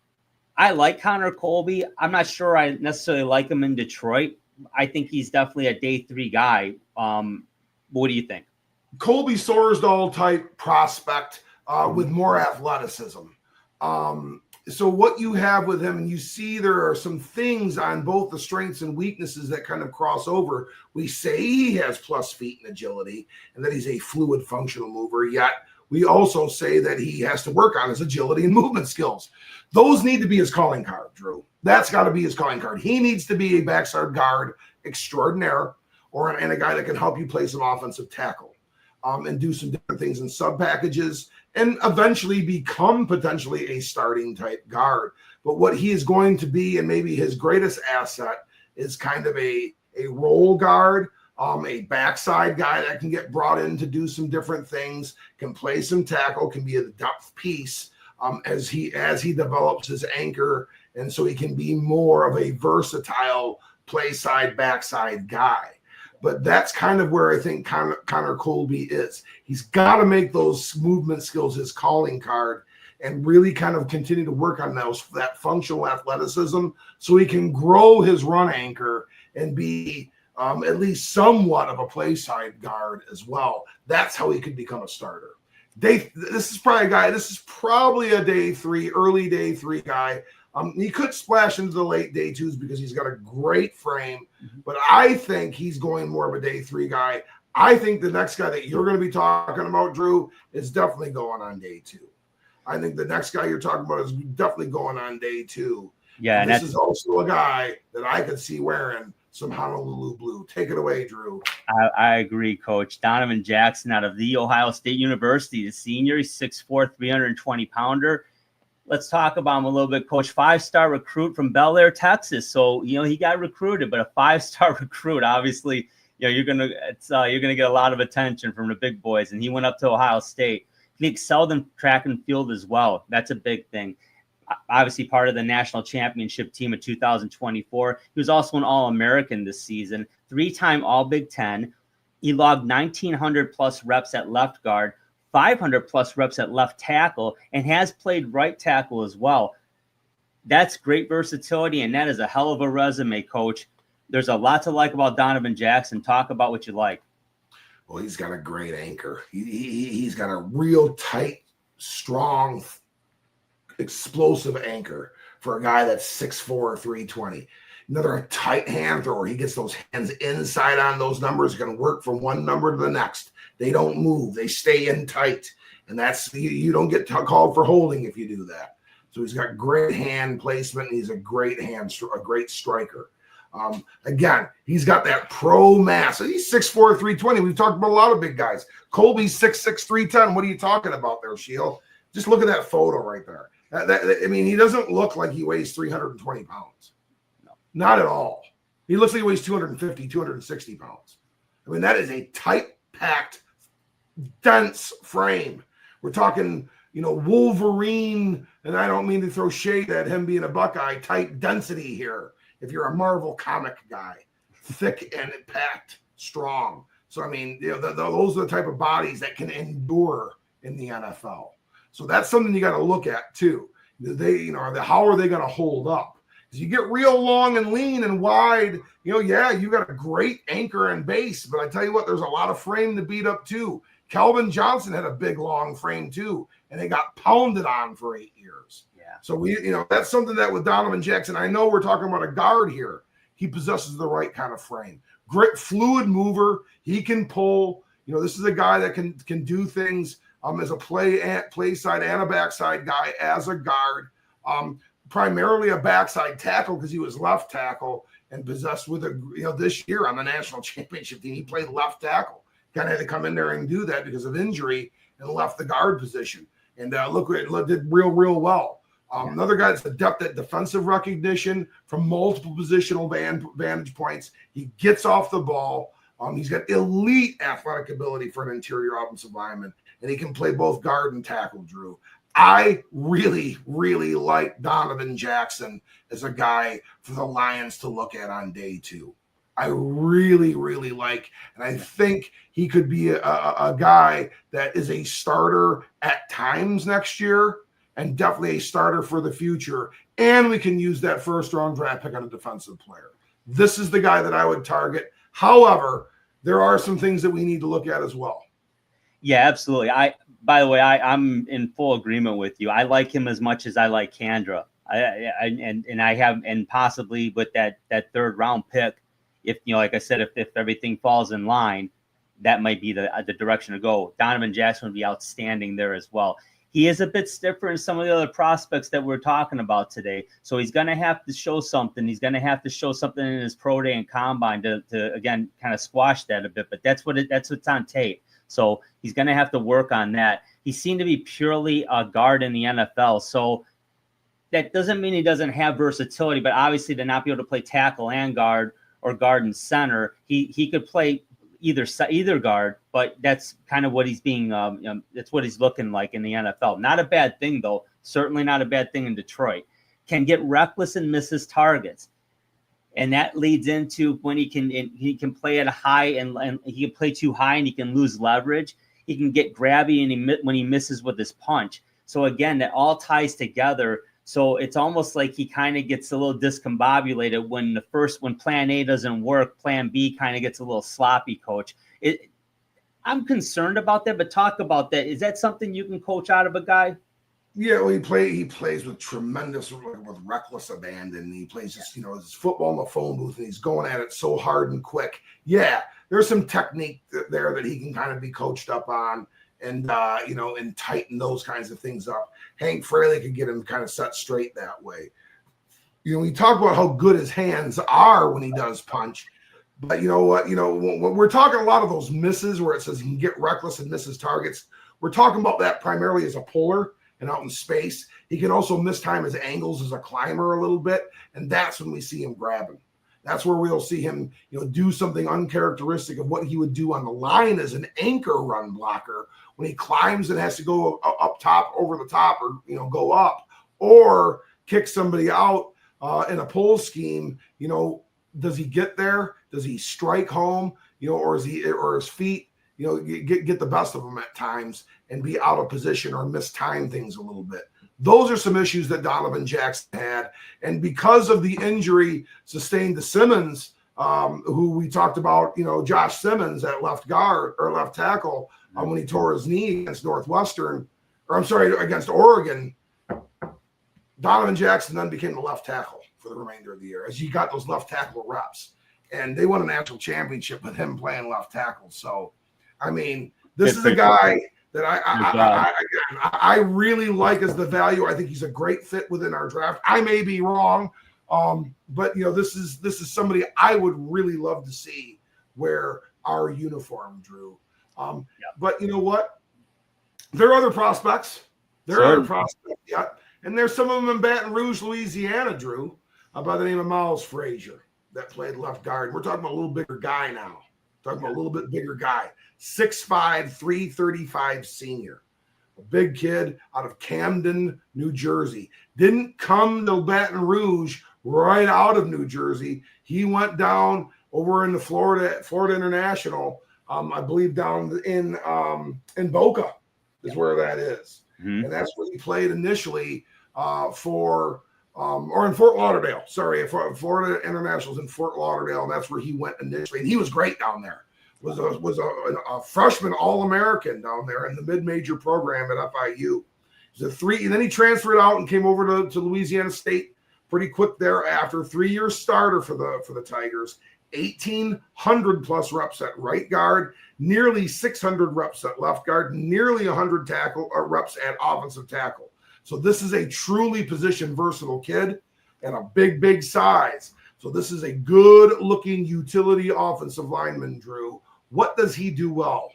I like Connor Colby. I'm not sure I necessarily like him in Detroit. I think he's definitely a day 3 guy. What do you think? Colby Sorsdahl type prospect with more athleticism. So what you have with him, and you see there are some things on both the strengths and weaknesses that kind of cross over. We say he has plus feet and agility and that he's a fluid functional mover, yet we also say that he has to work on his agility and movement skills. Those need to be his calling card, Drew. That's got to be his calling card. He needs to be a backside guard extraordinaire, and a guy that can help you play some offensive tackle, and do some different things in sub packages, and eventually become potentially a starting type guard. But what he is going to be, and maybe his greatest asset, is kind of a role guard, a backside guy that can get brought in to do some different things, can play some tackle, can be a depth piece, as he develops his anchor, and so he can be more of a versatile play side, backside guy. But that's kind of where I think Connor Colby is. He's got to make those movement skills his calling card and really kind of continue to work on that functional athleticism so he can grow his run anchor and be at least somewhat of a play side guard as well. That's how he could become a starter. This is probably a day 3, early day 3 guy. He could splash into the late day 2s because he's got a great frame, but I think he's going more of a day 3 guy. I think the next guy that you're going to be talking about, Drew, is definitely going on day 2. I think the next guy you're talking about is definitely going on day 2. Yeah, and this is also a guy that I could see wearing some Honolulu blue. Take it away, Drew. I agree, Coach. Donovan Jackson out of The Ohio State University, the senior. He's 6'4", 320-pounder. Let's talk about him a little bit, Coach. 5-star recruit from Bel Air, Texas. So, he got recruited, but a 5-star recruit, obviously, you're gonna get a lot of attention from the big boys. And he went up to Ohio State. He excelled in track and field as well. That's a big thing. Obviously, part of the national championship team of 2024. He was also an All-American this season, 3-time All-Big Ten. He logged 1,900 plus reps at left guard, 500 plus reps at left tackle, and has played right tackle as well. That's great versatility, and that is a hell of a resume, Coach. There's a lot to like about Donovan Jackson. Talk about what you like. Well, he's got a great anchor. He's got a real tight, strong, explosive anchor for a guy that's 6'4", 320. Another tight hand thrower. He gets those hands inside on those numbers, can work from one number to the next. They don't move. They stay in tight. And that's, you don't get called for holding if you do that. So he's got great hand placement. And he's a great striker. Again, he's got that pro mass. He's 6'4", 320. We've talked about a lot of big guys. Colby's 6'6", 310. What are you talking about there, Shield? Just look at that photo right there. He doesn't look like he weighs 320 pounds. No. Not at all. He looks like he weighs 250, 260 pounds. That is a tight-packed, dense frame. We're talking, Wolverine, and I don't mean to throw shade at him being a Buckeye, type density here. If you're a Marvel comic guy, thick and packed, strong. So, those are the type of bodies that can endure in the NFL. So that's something you got to look at too. How are they going to hold up? Because you get real long and lean and wide, you got a great anchor and base, but I tell you what, there's a lot of frame to beat up too. Calvin Johnson had a big long frame too, and they got pounded on for 8 years. Yeah. So that's something that with Donovan Jackson, I know we're talking about a guard here. He possesses the right kind of frame. Great fluid mover. He can pull. This is a guy that can do things as a play side and a backside guy as a guard. Primarily a backside tackle because he was left tackle and possessed with this year on the national championship team, he played left tackle. Kind of had to come in there and do that because of injury and left the guard position. And look, it did real well. Another guy that's adept at defensive recognition from multiple positional vantage points. He gets off the ball. He's got elite athletic ability for an interior offensive lineman, and he can play both guard and tackle, Drew. I really, really like Donovan Jackson as a guy for the Lions to look at on day 2. I really, really like, and I think he could be a guy that is a starter at times next year and definitely a starter for the future. And we can use that first-round draft pick on a defensive player. This is the guy that I would target. However, there are some things that we need to look at as well. Yeah, absolutely. By the way, I'm in full agreement with you. I like him as much as I like Kandra. And possibly with that 3rd round pick, if like I said, if everything falls in line, that might be the direction to go. Donovan Jackson would be outstanding there as well. He is a bit stiffer in some of the other prospects that we're talking about today. So he's going to have to show something. He's going to have to show something in his pro day and combine to again, kind of squash that a bit. But that's what's on tape. So he's going to have to work on that. He seemed to be purely a guard in the NFL. So that doesn't mean he doesn't have versatility, but obviously to not be able to play tackle and guard or guard and center, he could play either guard, but that's kind of what he's being, that's what he's looking like in the NFL. Not a bad thing, though. Certainly not a bad thing in Detroit. Can get reckless and misses targets. And that leads into when he can play at a high and he can play too high and he can lose leverage. He can get grabby and when he misses with his punch. So again, that all ties together. So it's almost like he kind of gets a little discombobulated when plan A doesn't work, plan B kind of gets a little sloppy, coach. I'm concerned about that, but talk about that. Is that something you can coach out of a guy? Yeah, well, he plays with tremendous, with reckless abandon. He plays just, his football in the phone booth, and he's going at it so hard and quick. Yeah, there's some technique there that he can kind of be coached up on and, and tighten those kinds of things up. Hank Fraley could get him kind of set straight that way. We talk about how good his hands are when he does punch. But you know what? When we're talking a lot of those misses where it says he can get reckless and misses targets, we're talking about that primarily as a puller and out in space. He can also mistime his angles as a climber a little bit, and that's when we see him grabbing. That's where we'll see him, do something uncharacteristic of what he would do on the line as an anchor run blocker when he climbs and has to go up top, over the top, or go up, or kick somebody out in a pull scheme. Does he get there? Does he strike home? Or his feet get the best of him at times and be out of position or mistime things a little bit. Those are some issues that Donovan Jackson had. And because of the injury sustained to Simmons, who we talked about, Josh Simmons at left guard or left tackle when he tore his knee against against Oregon, Donovan Jackson then became the left tackle for the remainder of the year as he got those left tackle reps. And they won a national championship with him playing left tackle. So, this is a guy that I really like as the value. I think he's a great fit within our draft. I may be wrong, but this is somebody I would really love to see wear our uniform, Drew. But you know what? There are other prospects. Yeah, and there's some of them in Baton Rouge, Louisiana, Drew, by the name of Miles Frazier that played left guard. We're talking about a little bigger guy now. Talking about a little bit bigger guy. 6'5", 335 senior. A big kid out of Camden, New Jersey. Didn't come to Baton Rouge right out of New Jersey. He went down over in the Florida International, I believe down in Boca is where that is. Mm-hmm. And that's where he played initially or in Fort Lauderdale. Sorry, Florida International's in Fort Lauderdale, and that's where he went initially. And he was great down there. Was a freshman All-American down there in the mid-major program at FIU. And then he transferred out and came over to Louisiana State pretty quick thereafter. 3-year starter for the Tigers. 1,800 plus reps at right guard, nearly 600 reps at left guard, nearly 100 reps at offensive tackle. So this is a truly position versatile kid and a big size. So this is a good-looking utility offensive lineman, Drew. What does he do well?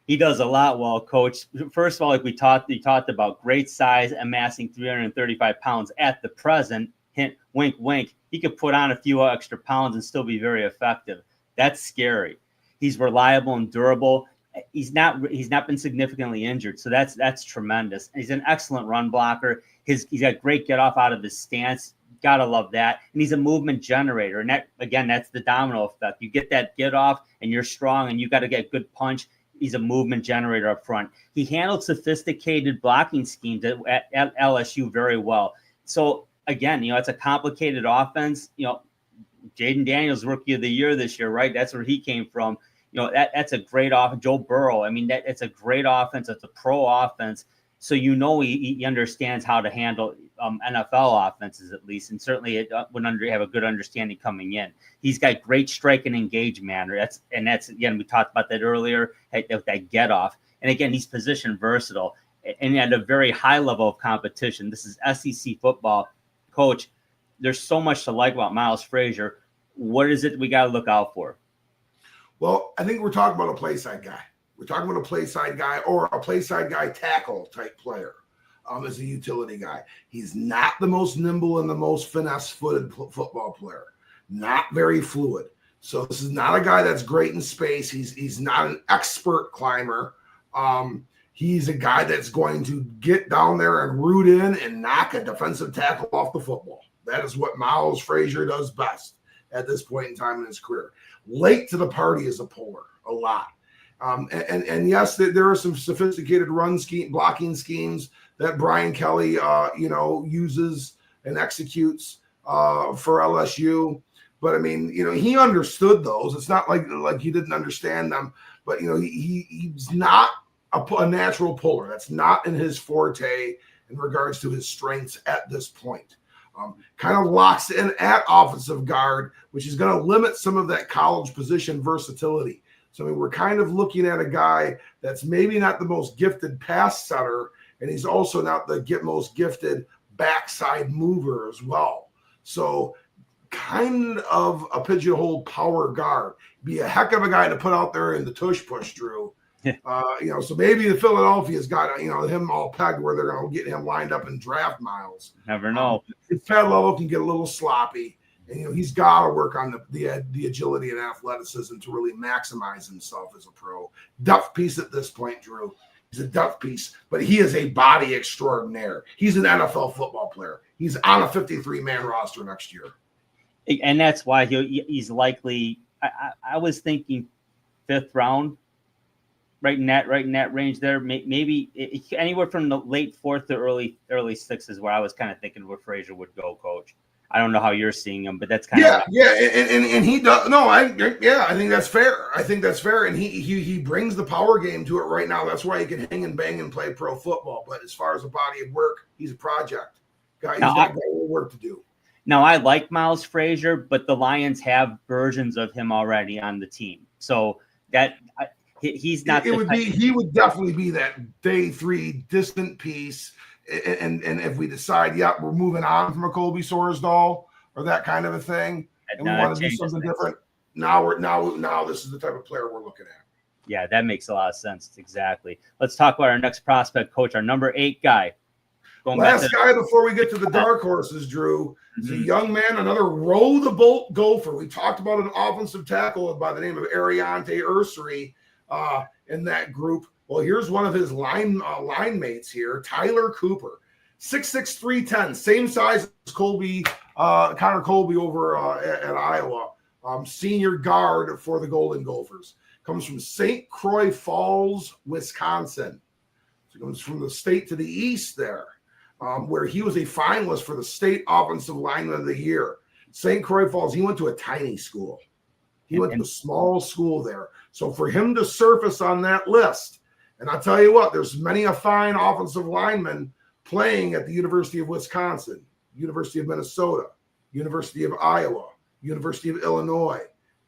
He does a lot well, Coach. First of all, like we talked about, great size, amassing 335 pounds at the present. Hint, wink, wink. He could put on a few extra pounds and still be very effective. That's scary. He's reliable and durable. He's not been significantly injured, so that's tremendous. He's an excellent run blocker. He's got great get off out of his stance. Gotta love that. And he's a movement generator. And that's the domino effect. You get that get off and you're strong and you got to get good punch. He's a movement generator up front. He handled sophisticated blocking schemes at LSU very well. So again, it's a complicated offense. Jaden Daniels, rookie of the year this year, right? That's where he came from. That's a great offense. Joe Burrow. It's a great offense. It's a pro offense. So he understands how to handle NFL offenses at least, and certainly it would have a good understanding coming in. He's got great strike and engage manner. That's again, we talked about that earlier, that get off. And again, he's position versatile and at a very high level of competition. This is SEC football. Coach, there's so much to like about Miles Frazier. What is it we got to look out for? Well, I think we're talking about a play side guy. We're talking about a play side guy or a play side guy tackle type player as a utility guy. He's not the most nimble and the most finesse-footed football player. Not very fluid. So this is not a guy that's great in space. He's not an expert climber. He's a guy that's going to get down there and root in and knock a defensive tackle off the football. That is what Miles Frazier does best at this point in time in his career. Late to the party is a puller, a lot. And yes, there are some sophisticated blocking schemes that Brian Kelly, uses and executes for LSU. But I mean, he understood those. It's not like he didn't understand them. But he's not a natural puller. That's not in his forte in regards to his strengths at this point. Kind of locks in at offensive guard, which is going to limit some of that college position versatility. So I mean, we're kind of looking at a guy that's maybe not the most gifted pass setter, and he's also not the most gifted backside mover as well. So kind of a pigeonhole power guard. Be a heck of a guy to put out there in the tush push, Drew. So maybe the Philadelphia's got him all pegged where they're going to get him lined up in draft miles. Never know. His pad level can get a little sloppy, and he's got to work on the agility and athleticism to really maximize himself as a pro. Depth piece at this point, Drew. He's a depth piece, but he is a body extraordinaire. He's an NFL football player. He's on a 53-man roster next year, and that's why he's likely. I was thinking 5th round. Right in that range there, maybe anywhere from the late 4th to early 6th is where I was kind of thinking where Frazier would go, Coach. I don't know how you're seeing him, but that's kind of and he does. No, I think that's fair. I think that's fair, and he brings the power game to it right now. That's why he can hang and bang and play pro football. But as far as a body of work, he's a project guy. He's got work to do. Now I like Miles Frazier, but the Lions have versions of him already on the team, so that. He's not. He would definitely be that day 3 distant piece. And if we decide, we're moving on from a Colby Sorsdahl or that kind of a thing, and we want to do something different, now this is the type of player we're looking at. Yeah, that makes a lot of sense. Exactly. Let's talk about our next prospect, Coach, our number 8 guy. Last guy before we get to the dark horses, Drew. He's a young man, another row the boat gopher. We talked about an offensive tackle by the name of Ariante Ursary. In that group. Well, here's one of his line mates here, Tyler Cooper, 6'6", 310, same size as Connor Colby over at Iowa. Senior guard for the Golden Gophers. Comes from St. Croix Falls, Wisconsin. So it comes from the state to the east there, where he was a finalist for the state offensive lineman of the year. St. Croix Falls, he went to a tiny school. He went to a small school there. So for him to surface on that list, and I'll tell you what, there's many a fine offensive lineman playing at the University of Wisconsin, University of Minnesota, University of Iowa, University of Illinois,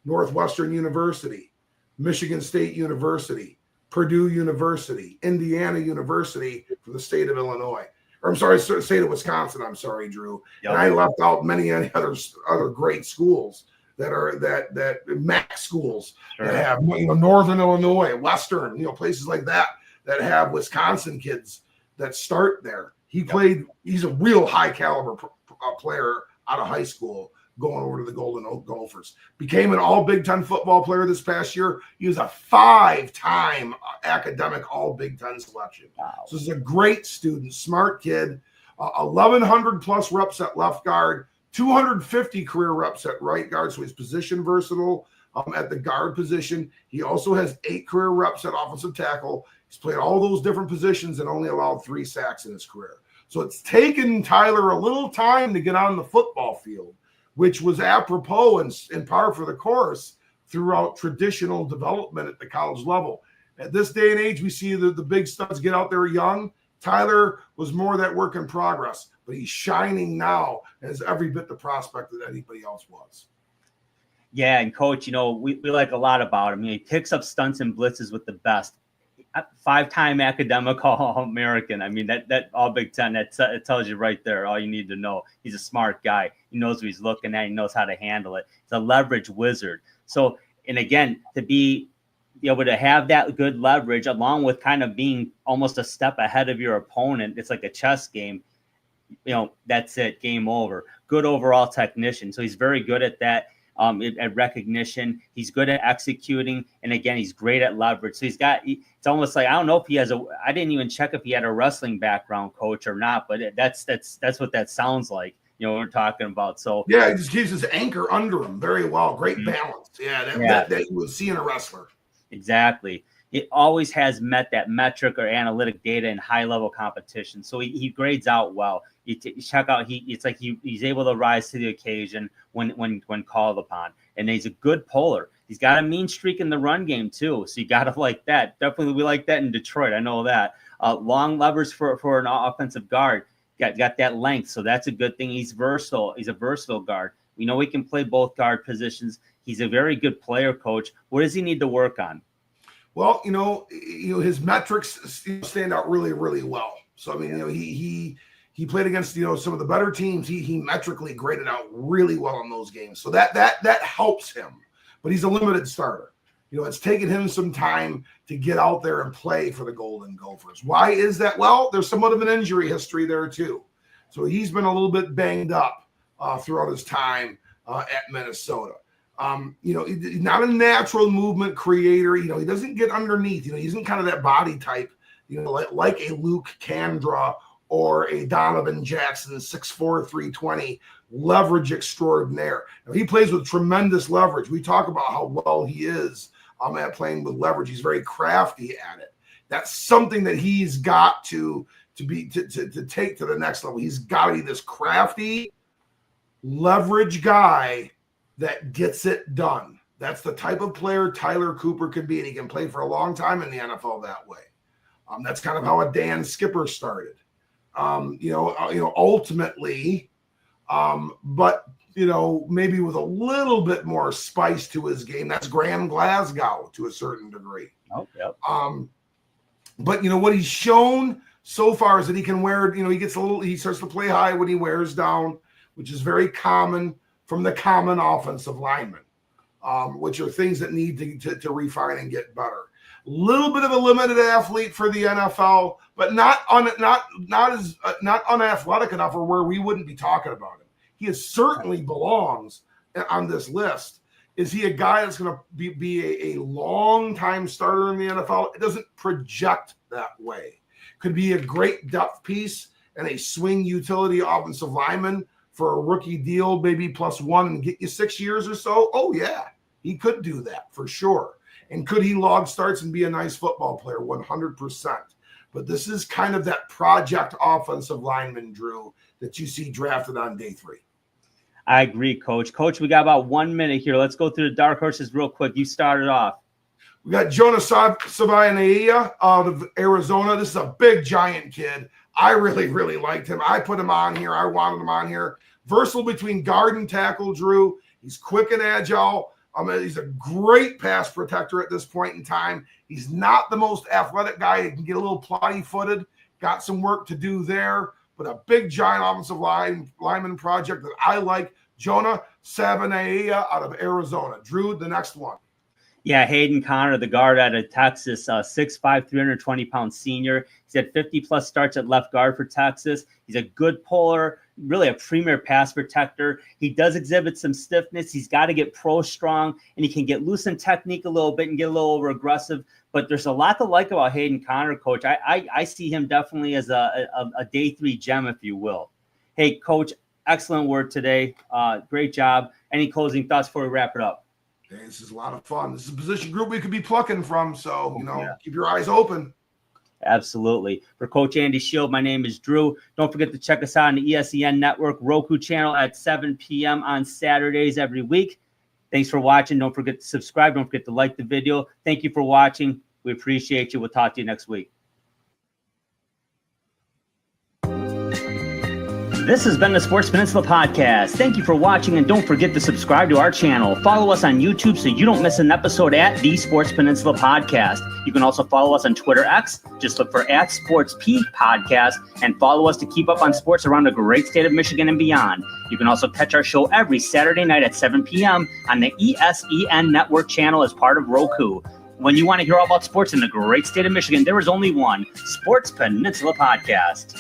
Northwestern University, Michigan State University, Purdue University, Indiana University from the state of Illinois. Or I'm sorry, state of Wisconsin. I'm sorry, Drew. Yep. And I left out many other great schools. That MAC schools that have Northern Illinois, Western, places like that have Wisconsin kids that start there. He's a real high caliber player out of high school going over to the Golden Gophers. Became an all Big Ten football player this past year. He was a 5-time academic all Big Ten selection. Wow. So he's a great student, smart kid, 1,100 plus reps at left guard. 250 career reps at right guard, so he's position versatile at the guard position. He also has 8 career reps at offensive tackle. He's played all those different positions and only allowed 3 sacks in his career. So it's taken Tyler a little time to get on the football field, which was apropos and par for the course throughout traditional development at the college level. At this day and age, we see the big studs get out there young. Tyler was more that work in progress, but he's shining now and is every bit the prospect that anybody else was. Yeah, and Coach, we like a lot about him. He picks up stunts and blitzes with the best. 5-time academic All-American. I mean, that all Big Ten, it tells you right there all you need to know. He's a smart guy. He knows what he's looking at. He knows how to handle it. He's a leverage wizard. So, and again, to be able to have that good leverage along with kind of being almost a step ahead of your opponent, it's like a chess game. That's it. Game over. Good overall technician. So he's very good at that. At recognition, he's good at executing, and again, he's great at leverage. So it's almost like, I don't know if he has I didn't even check if he had a wrestling background, Coach, or not, but that's what that sounds like. We're talking about. So yeah, he just keeps his anchor under him very well. Great balance. Yeah, that you would see in a wrestler. Exactly. It always has met that metric or analytic data in high level competition. So he grades out well. You check out, it's like he's able to rise to the occasion when called upon. And he's a good puller. He's got a mean streak in the run game too. So you got to like that. Definitely we like that in Detroit. I know that. Long levers for an offensive guard. Got that length. So that's a good thing. He's versatile. He's a versatile guard. We know he can play both guard positions. He's a very good player, Coach. What does he need to work on? Well, his metrics stand out really, really well. So I mean, he played against some of the better teams. He metrically graded out really well in those games. So that helps him. But he's a limited starter. It's taken him some time to get out there and play for the Golden Gophers. Why is that? Well, there's somewhat of an injury history there too. So he's been a little bit banged up throughout his time at Minnesota. Not a natural movement creator. He doesn't get underneath. He isn't kind of that body type, like a Luke Kandra or a Donovan Jackson, 6'4", 320, leverage extraordinaire. Now, he plays with tremendous leverage. We talk about how well he is at playing with leverage. He's very crafty at it. That's something that he's got to take to the next level. He's got to be this crafty leverage guy that gets it done. That's the type of player Tyler Cooper could be, and he can play for a long time in the NFL that way. That's kind of how a Dan Skipper started. Ultimately, but maybe with a little bit more spice to his game. That's Graham Glasgow to a certain degree. Oh, yep. But what he's shown so far is that he can wear. He starts to play high when he wears down, which is very common from the common offensive linemen, which are things that need to refine and get better. A little bit of a limited athlete for the NFL, but not unathletic enough or where we wouldn't be talking about him. He certainly belongs on this list. Is he a guy that's going to be a long-time starter in the NFL? It doesn't project that way. Could be a great depth piece and a swing utility offensive lineman for a rookie deal, maybe +1 and get you 6 years or so. Oh, yeah, he could do that for sure. And could he log starts and be a nice football player? 100%. But this is kind of that project offensive lineman, Drew, that you see drafted on day 3. I agree, Coach. Coach, we got about 1 minute here. Let's go through the dark horses real quick. You started off. We got Jonah Savaiinaea out of Arizona. This is a big, giant kid. I really, really liked him. I put him on here. I wanted him on here. Versatile between guard and tackle, Drew. He's quick and agile. He's a great pass protector at this point in time. He's not the most athletic guy. He can get a little plotty-footed. Got some work to do there. But a big, giant offensive lineman project that I like. Jonah Savaiinaea out of Arizona. Drew, the next one. Yeah, Hayden Conner, the guard out of Texas, 6'5", 320-pound senior. He's had 50-plus starts at left guard for Texas. He's a good puller, really a premier pass protector. He does exhibit some stiffness. He's got to get pro strong, and he can get loose in technique a little bit and get a little over aggressive. But there's a lot to like about Hayden Conner, Coach. I see him definitely as a day 3 gem, if you will. Hey, Coach, excellent work today. Great job. Any closing thoughts before we wrap it up? Hey, this is a lot of fun. This is a position group we could be plucking from. So, Keep your eyes open. Absolutely. For Coach Andy Shield, my name is Drew. Don't forget to check us out on the ESEN Network Roku channel at 7 p.m. on Saturdays every week. Thanks for watching. Don't forget to subscribe. Don't forget to like the video. Thank you for watching. We appreciate you. We'll talk to you next week. This has been the Sports Peninsula Podcast. Thank you for watching, and don't forget to subscribe to our channel. Follow us on YouTube so you don't miss an episode at the Sports Peninsula Podcast. You can also follow us on Twitter X. Just look for @SportsP Podcast, and follow us to keep up on sports around the great state of Michigan and beyond. You can also catch our show every Saturday night at 7 p.m. on the ESEN Network channel as part of Roku. When you want to hear all about sports in the great state of Michigan, there is only one, Sports Peninsula Podcast.